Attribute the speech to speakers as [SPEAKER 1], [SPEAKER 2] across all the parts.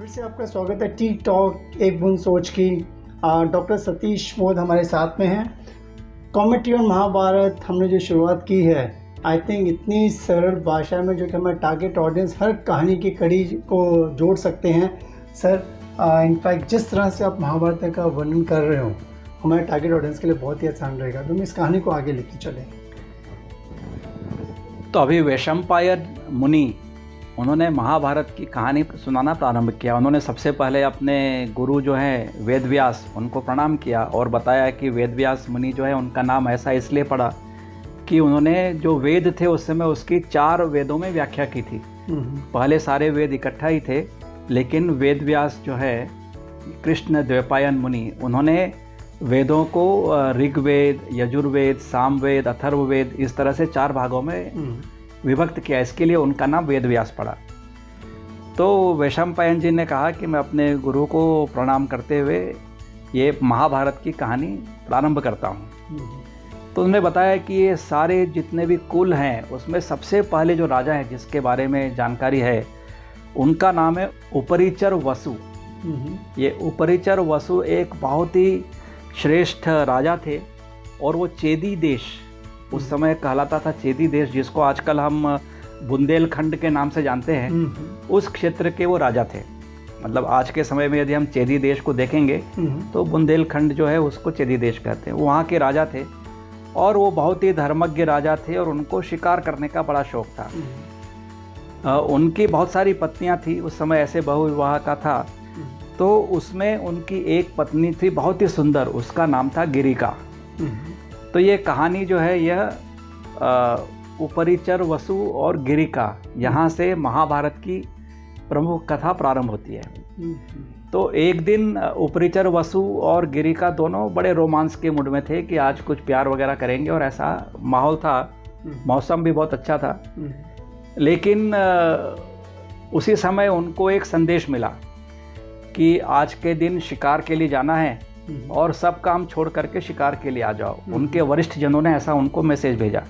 [SPEAKER 1] फिर से आपका स्वागत है टी टॉक एक बूंद सोच की। डॉक्टर सतीश मोद हमारे साथ में हैं। कॉमेडी और महाभारत हमने जो शुरुआत की है, आई थिंक इतनी सरल भाषा में जो कि हमारे टारगेट ऑडियंस हर कहानी की कड़ी को जोड़ सकते हैं। सर, इनफैक्ट जिस तरह से आप महाभारत का वर्णन कर रहे हो हमारे टारगेट ऑडियंस के लिए बहुत ही आसान रहेगा, तो हम इस कहानी को आगे लेके चलें।
[SPEAKER 2] तो अभी वैशंपायन मुनि उन्होंने महाभारत की कहानी सुनाना प्रारंभ किया। उन्होंने सबसे पहले अपने गुरु जो हैं वेदव्यास, उनको प्रणाम किया और बताया कि वेदव्यास मुनि जो है उनका नाम ऐसा इसलिए पड़ा कि उन्होंने जो वेद थे उस समय उसकी 4 वेदों में व्याख्या की थी। पहले सारे वेद इकट्ठा ही थे, लेकिन वेदव्यास जो है कृष्ण द्वैपायन मुनि, उन्होंने वेदों को ऋग्वेद, यजुर्वेद, सामवेद, अथर्ववेद इस तरह से 4 भागों में विभक्त किया। इसके लिए उनका नाम वेदव्यास पड़ा। तो वैशंपायन जी ने कहा कि मैं अपने गुरु को प्रणाम करते हुए ये महाभारत की कहानी प्रारंभ करता हूँ। तो उन्होंने बताया कि ये सारे जितने भी कुल हैं उसमें सबसे पहले जो राजा है जिसके बारे में जानकारी है उनका नाम है उपरिचर वसु। ये उपरिचर वसु एक बहुत ही श्रेष्ठ राजा थे और वो चेदी देश, उस समय कहलाता था चेदी देश, जिसको आजकल हम बुंदेलखंड के नाम से जानते हैं, उस क्षेत्र के वो राजा थे। मतलब आज के समय में यदि हम चेदी देश को देखेंगे तो बुंदेलखंड जो है उसको चेदी देश कहते हैं। वो वहाँ के राजा थे और वो बहुत ही धर्मज्ञ राजा थे और उनको शिकार करने का बड़ा शौक था। उनकी बहुत सारी पत्नियाँ थी, उस समय ऐसे बहुविवाह का था। तो उसमें उनकी एक पत्नी थी बहुत ही सुंदर, उसका नाम था गिरिका। तो ये कहानी जो है यह उपरिचर वसु और गिरिका, यहाँ से महाभारत की प्रमुख कथा प्रारंभ होती है। तो एक दिन उपरिचर वसु और गिरिका दोनों बड़े रोमांस के मूड में थे कि आज कुछ प्यार वगैरह करेंगे और ऐसा माहौल था, मौसम भी बहुत अच्छा था। लेकिन उसी समय उनको एक संदेश मिला कि आज के दिन शिकार के लिए जाना है और सब काम छोड़ करके शिकार के लिए आ जाओ। उनके वरिष्ठ जनों ने ऐसा उनको मैसेज भेजा।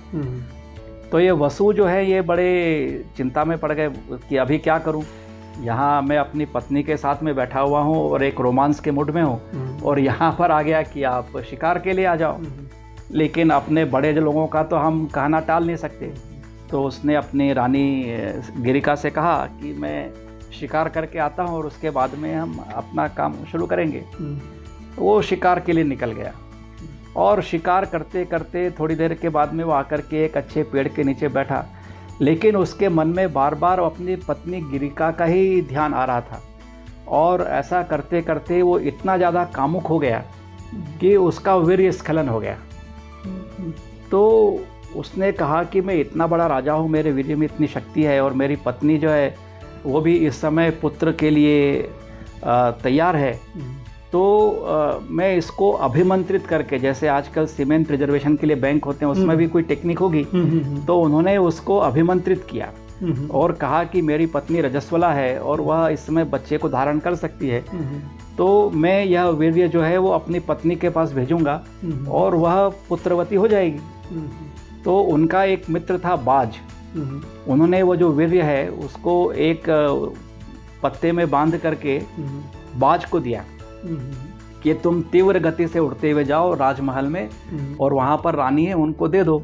[SPEAKER 2] तो ये वसु जो है ये बड़े चिंता में पड़ गए कि अभी क्या करूं, यहाँ मैं अपनी पत्नी के साथ में बैठा हुआ हूँ और एक रोमांस के मूड में हूँ और यहाँ पर आ गया कि आप शिकार के लिए आ जाओ। लेकिन अपने बड़े लोगों का तो हम कहना टाल नहीं सकते। तो उसने अपनी रानी गिरिका से कहा कि मैं शिकार करके आता हूँ और उसके बाद में हम अपना काम शुरू करेंगे। वो शिकार के लिए निकल गया और शिकार करते करते थोड़ी देर के बाद में वो आकर के एक अच्छे पेड़ के नीचे बैठा। लेकिन उसके मन में बार बार अपनी पत्नी गिरिका का ही ध्यान आ रहा था और ऐसा करते करते वो इतना ज़्यादा कामुक हो गया कि उसका वीर्य स्खलन हो गया। तो उसने कहा कि मैं इतना बड़ा राजा हूँ, मेरे वीर्य में इतनी शक्ति है और मेरी पत्नी जो है वो भी इस समय पुत्र के लिए तैयार है, तो मैं इसको अभिमंत्रित करके, जैसे आजकल सीमेंट रिजर्वेशन के लिए बैंक होते हैं उसमें भी कोई टेक्निक होगी, तो उन्होंने उसको अभिमंत्रित किया और कहा कि मेरी पत्नी रजस्वला है और वह इस समय बच्चे को धारण कर सकती है, तो मैं यह वीर्य जो है वो अपनी पत्नी के पास भेजूंगा और वह पुत्रवती हो जाएगी। तो उनका एक मित्र था बाज, उन्होंने वो जो वीर्य है उसको एक पत्ते में बांध करके बाज को दिया कि तुम तीव्र गति से उड़ते हुए जाओ राजमहल में और वहाँ पर रानी है उनको दे दो,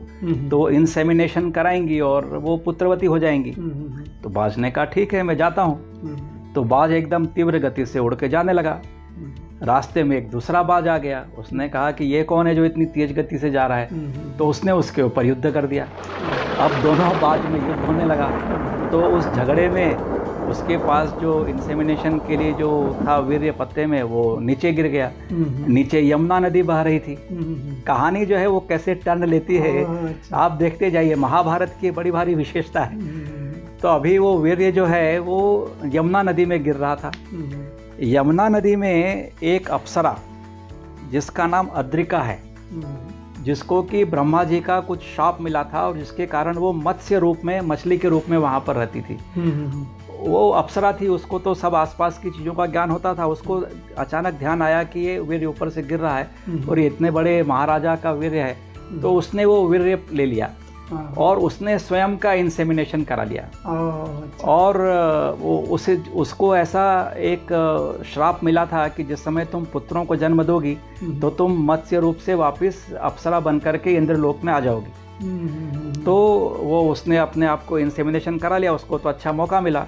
[SPEAKER 2] तो इंसेमिनेशन कराएंगी और वो पुत्रवती हो जाएंगी। तो बाज ने कहा ठीक है मैं जाता हूँ। तो बाज एकदम तीव्र गति से उड़ के जाने लगा। रास्ते में एक दूसरा बाज आ गया, उसने कहा कि ये कौन है जो इतनी तेज गति से जा रहा है, तो उसने उसके ऊपर युद्ध कर दिया। अब दोनों बाज में युद्ध होने लगा। तो उस झगड़े में उसके पास जो इंसेमिनेशन के लिए जो था वीर्य पत्ते में वो नीचे गिर गया। नीचे यमुना नदी बह रही थी। कहानी जो है वो कैसे टर्न लेती है आप देखते जाइए, महाभारत की बड़ी भारी विशेषता है। तो अभी वो वीर्य जो है वो यमुना नदी में गिर रहा था। यमुना नदी में एक अप्सरा जिसका नाम अद्रिका है, जिसको कि ब्रह्मा जी का कुछ शाप मिला था और जिसके कारण वो मत्स्य रूप में, मछली के रूप में वहाँ पर रहती थी। वो अप्सरा थी, उसको तो सब आसपास की चीज़ों का ज्ञान होता था। उसको अचानक ध्यान आया कि ये वीर्य ऊपर से गिर रहा है और ये इतने बड़े महाराजा का वीर्य है, तो उसने वो वीर्य ले लिया और उसने स्वयं का इंसेमिनेशन करा लिया।
[SPEAKER 1] अच्छा।
[SPEAKER 2] और उसको ऐसा एक श्राप मिला था कि जिस समय तुम पुत्रों को जन्म दोगी तो तुम मत्स्य रूप से वापस अप्सरा बन करके इंद्रलोक में आ जाओगी। तो उसने अपने आप को इंसेमिनेशन करा लिया, उसको तो अच्छा मौका मिला।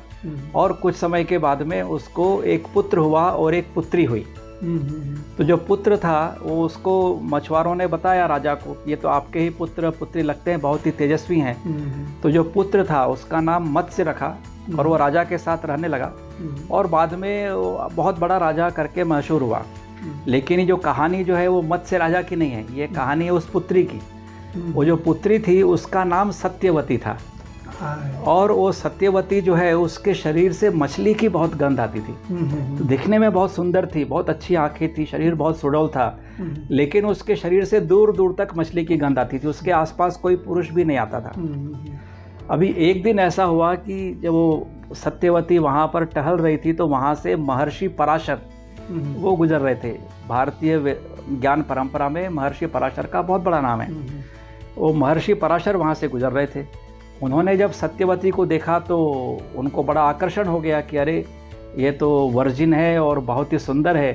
[SPEAKER 2] और कुछ समय के बाद में उसको एक पुत्र हुआ और एक पुत्री हुई। तो जो पुत्र था वो उसको मछुआरों ने बताया राजा को, ये तो आपके ही पुत्र पुत्री लगते हैं, बहुत ही तेजस्वी हैं। तो जो पुत्र था उसका नाम मत्स्य रखा और वो राजा के साथ रहने लगा और बाद में बहुत बड़ा राजा करके मशहूर हुआ। लेकिन ये जो कहानी जो है वो मत्स्य राजा की नहीं है, ये कहानी है उस पुत्री की। वो जो पुत्री थी उसका नाम सत्यवती था और वो सत्यवती जो है उसके शरीर से मछली की बहुत गंध आती थी। तो दिखने में बहुत सुंदर थी, बहुत अच्छी आंखें थी, शरीर बहुत सुडौल था, लेकिन उसके शरीर से दूर दूर तक मछली की गंध आती थी, उसके आसपास कोई पुरुष भी नहीं आता था। अभी एक दिन ऐसा हुआ कि जब वो सत्यवती वहाँ पर टहल रही थी तो वहाँ से महर्षि पराशर वो गुजर रहे थे। भारतीय ज्ञान परंपरा में महर्षि पराशर का बहुत बड़ा नाम है। वो महर्षि पराशर वहाँ से गुजर रहे थे। उन्होंने जब सत्यवती को देखा तो उनको बड़ा आकर्षण हो गया कि अरे ये तो वर्जिन है और बहुत ही सुंदर है,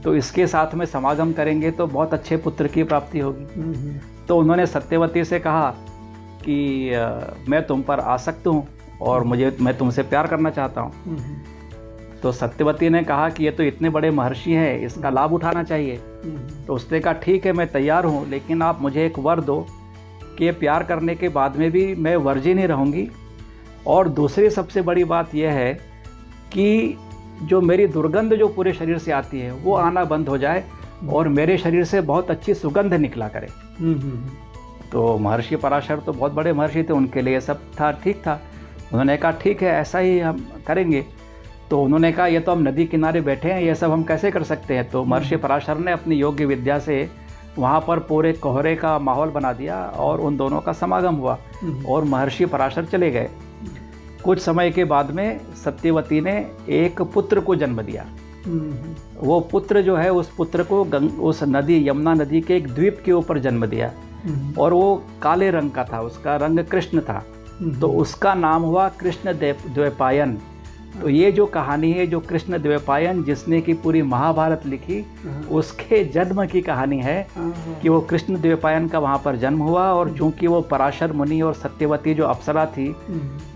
[SPEAKER 2] तो इसके साथ में समागम करेंगे तो बहुत अच्छे पुत्र की प्राप्ति होगी। तो उन्होंने सत्यवती से कहा कि मैं तुम पर आसक्त हूँ और मैं तुमसे प्यार करना चाहता हूँ। तो सत्यवती ने कहा कि ये तो इतने बड़े महर्षि हैं, इसका लाभ उठाना चाहिए। तो उसने कहा ठीक है मैं तैयार हूँ, लेकिन आप मुझे एक वर दो कि प्यार करने के बाद में भी मैं वर्जिन ही रहूँगी। और दूसरी सबसे बड़ी बात यह है कि जो मेरी दुर्गंध जो पूरे शरीर से आती है वो आना बंद हो जाए और मेरे शरीर से बहुत अच्छी सुगंध निकला करे। तो महर्षि पराशर तो बहुत बड़े महर्षि थे, उनके लिए सब था ठीक था। उन्होंने कहा ठीक है ऐसा ही हम करेंगे। तो उन्होंने कहा ये तो हम नदी किनारे बैठे हैं, ये सब हम कैसे कर सकते हैं। तो महर्षि पराशर ने अपनी योग्य विद्या से वहाँ पर पूरे कोहरे का माहौल बना दिया और उन दोनों का समागम हुआ और महर्षि पराशर चले गए। कुछ समय के बाद में सत्यवती ने एक पुत्र को जन्म दिया। वो पुत्र जो है उस पुत्र को उस नदी यमुना नदी के एक द्वीप के ऊपर जन्म दिया और वो काले रंग का था, उसका रंग कृष्ण था। तो उसका नाम हुआ कृष्ण द्वैपायन। तो ये जो कहानी है जो कृष्ण द्वैपायन जिसने की पूरी महाभारत लिखी उसके जन्म की कहानी है कि वो कृष्ण द्वैपायन का वहाँ पर जन्म हुआ। और चूंकि वो पराशर मुनि और सत्यवती जो अप्सरा थी,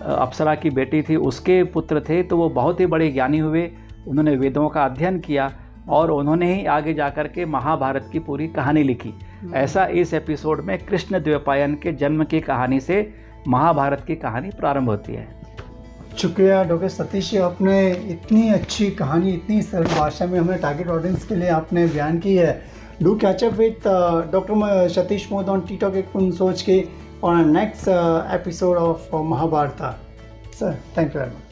[SPEAKER 2] अप्सरा की बेटी थी, उसके पुत्र थे, तो वो बहुत ही बड़े ज्ञानी हुए। उन्होंने वेदों का अध्ययन किया और उन्होंने ही आगे जाकर के महाभारत की पूरी कहानी लिखी। ऐसा इस एपिसोड में कृष्ण द्वैपायन के जन्म की कहानी से महाभारत की कहानी प्रारंभ होती है।
[SPEAKER 1] शुक्रिया डॉक्टर सतीश जी, आपने इतनी अच्छी कहानी इतनी सरल भाषा में हमें टारगेट ऑडियंस के लिए आपने बयान की है। Do catch up with doctor Satish Modh on tea talk एक सोच के on next episode of Mahabharat. Sir thank you very much.